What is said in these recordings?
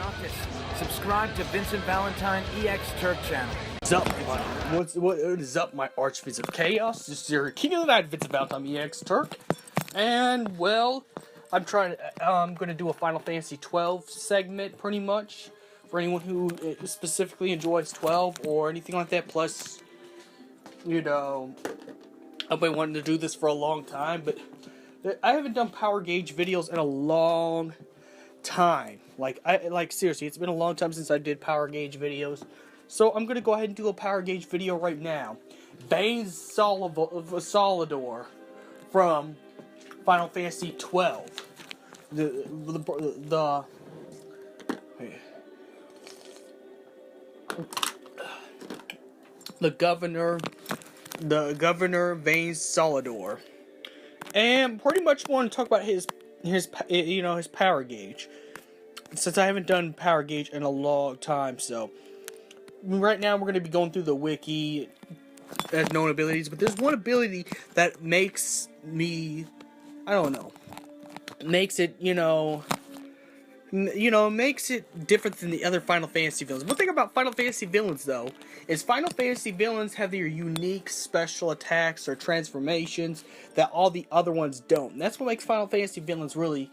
Raucous. Subscribe to Vincent Valentine EX Turk channel. What is up, my archvies of chaos? This is your King of the Night, Vincent Valentine EX Turk. And, well, I'm gonna do a Final Fantasy XII segment, pretty much, for anyone who specifically enjoys 12 or anything like that. Plus, you know, I've been wanting to do this for a long time, but I haven't done Powergauge videos in a long time. Seriously, it's been a long time since I did Powergauge videos. So I'm gonna go ahead and do a Powergauge video right now. Vayne Solidor from Final Fantasy XII. The governor Vayne Solidor, and pretty much want to talk about his Powergauge, since I haven't done Powergauge in a long time. So right now we're going to be going through the wiki as known abilities, but there's one ability that makes me, I don't know, makes it, makes it different than the other Final Fantasy villains. One thing about Final Fantasy villains, though, is Final Fantasy villains have their unique special attacks or transformations that all the other ones don't. And that's what makes Final Fantasy villains really,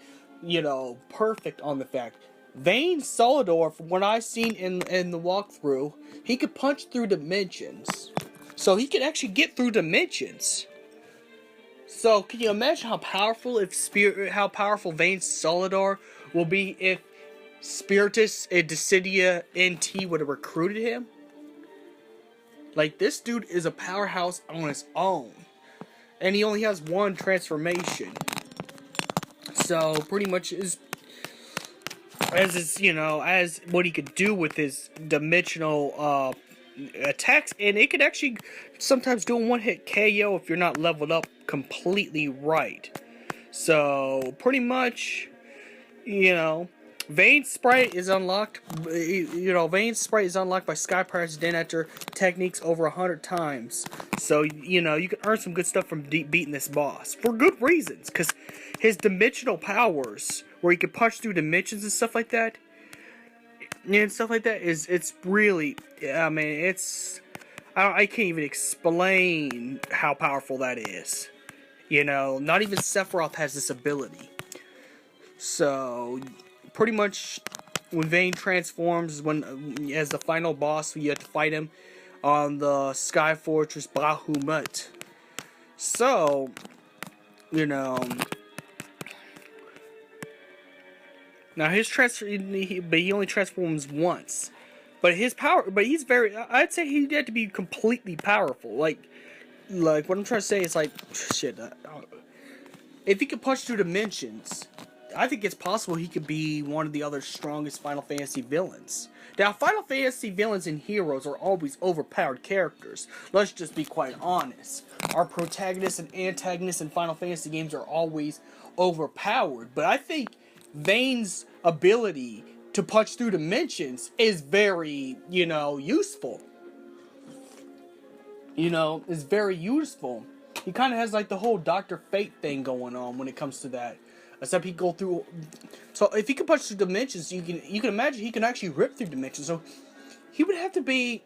perfect on the fact. Vayne Solidor, from what I've seen in the walkthrough, he could punch through dimensions. So he could actually get through dimensions. So can you imagine how powerful Vayne Solidor will be if Spiritus and Dissidia NT would have recruited him? Like, this dude is a powerhouse on his own. And he only has one transformation. So pretty much as what he could do with his dimensional attacks, and it could actually sometimes do a one-hit KO if you're not leveled up completely right. So pretty much, Vayne's Sprite is unlocked. Vayne's Sprite is unlocked by Sky Pirate's Den after techniques over 100 times. So you can earn some good stuff from beating this boss for good reasons, because his dimensional powers, where he can punch through dimensions and stuff like that, it's really, I can't even explain how powerful that is. Not even Sephiroth has this ability. So pretty much when Vayne transforms, as the final boss, you have to fight him on the Sky Fortress Bahamut. So, now his he only transforms once, but I'd say he'd have to be completely powerful. Like what I'm trying to say is if he could punch through dimensions, I think it's possible he could be one of the other strongest Final Fantasy villains. Now, Final Fantasy villains and heroes are always overpowered characters. Let's just be quite honest. Our protagonists and antagonists in Final Fantasy games are always overpowered. But I think Vayne's ability to punch through dimensions is very, useful. Is very useful. He kind of has like the whole Dr. Fate thing going on when it comes to that. Except he go through. So if he can punch through dimensions, you can imagine he can actually rip through dimensions. So he would have to be,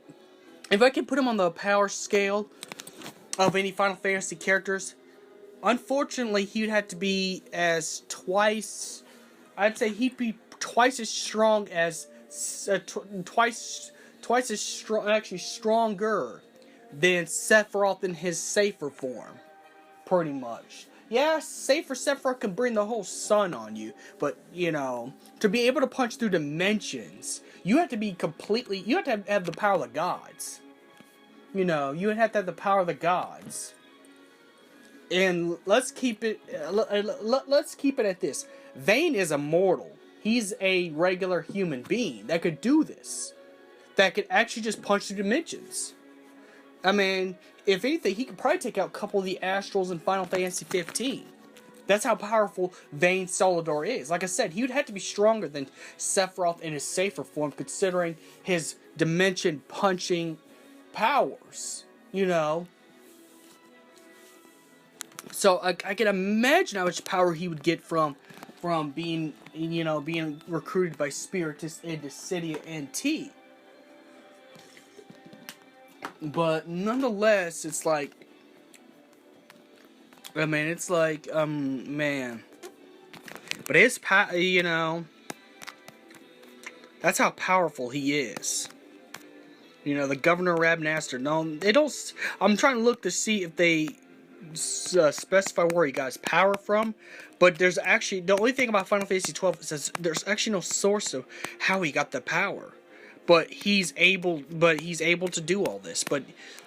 if I can put him on the power scale of any Final Fantasy characters, unfortunately he would have to be I'd say he'd be twice as strong as twice as strong, actually stronger than Sephiroth in his safer form, pretty much. Yeah, safer Sephiroth can bring the whole sun on you, but, to be able to punch through dimensions, you have to have the power of the gods. You would have to have the power of the gods. And let's keep it at this. Vayne is immortal. He's a regular human being that could do this. That could actually just punch through dimensions. I mean, if anything, he could probably take out a couple of the Astrals in Final Fantasy 15. That's how powerful Vayne Solidor is. Like I said, he would have to be stronger than Sephiroth in his safer form, considering his dimension punching powers. So I can imagine how much power he would get from from being, being recruited by Spiritus into City of NT. But nonetheless, it's like, I mean, it's like, man. But his that's how powerful he is. The governor of Rabnaster. No, they don't. I'm trying to look to see if they specify where he got his power from. But there's actually, the only thing about Final Fantasy XII is there's actually no source of how he got the power. But he's able to do all this. But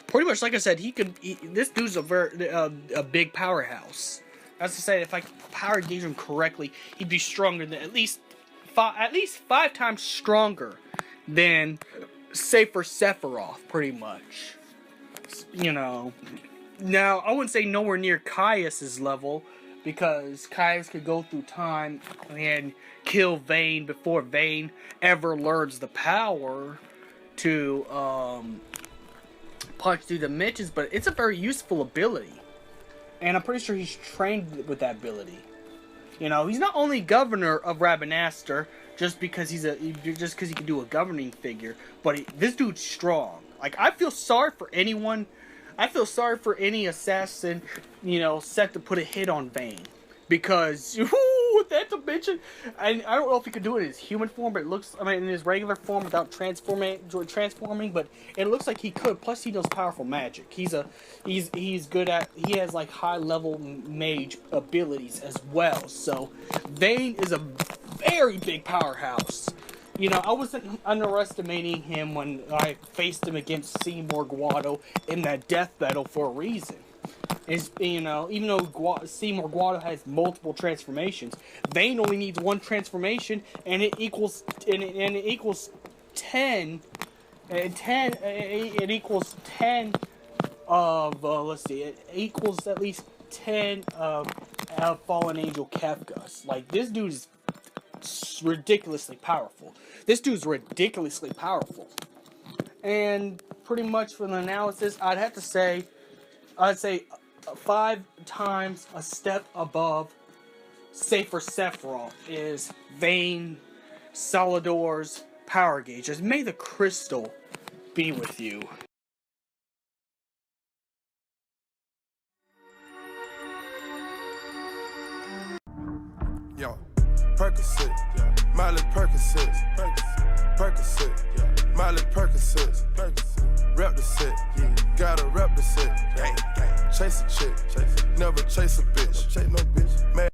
pretty much, like I said, this dude's a big powerhouse. That's to say, if I power gauge him correctly, he'd be stronger than at least 5 times stronger than, say, for Sephiroth, pretty much. Now I wouldn't say nowhere near Caius's level, because Caius could go through time and kill Vayne before Vayne ever learns the power to punch through dimensions. But it's a very useful ability, and I'm pretty sure he's trained with that ability. He's not only governor of Rabanaster just because he can do a governing figure, but this dude's strong. Like, I feel sorry for anyone. I feel sorry for any assassin, set to put a hit on Vayne, because with that dimension, and I don't know if he could do it in his human form, but it looks, in his regular form without transforming, but it looks like he could. Plus, he does powerful magic. He's good at. He has like high level mage abilities as well. So Vayne is a very big powerhouse. I wasn't underestimating him when I faced him against Seymour Guado in that death battle for a reason. Even though Seymour Guado has multiple transformations, Vayne only needs one transformation, and it equals 10. It equals 10 of let's see. It equals at least 10 of Fallen Angel Kefkas. Like, this dude is ridiculously powerful. And pretty much for the analysis, I'd say 5 times a step above, say, for Sephiroth, is Vayne Solidor's power gauge. As may the crystal be with you. Yo, Percocet, Miley Percocet, Miley Percocet, rep the set, gotta rep the set, chase a chick, never chase a bitch, chase no bitch, man.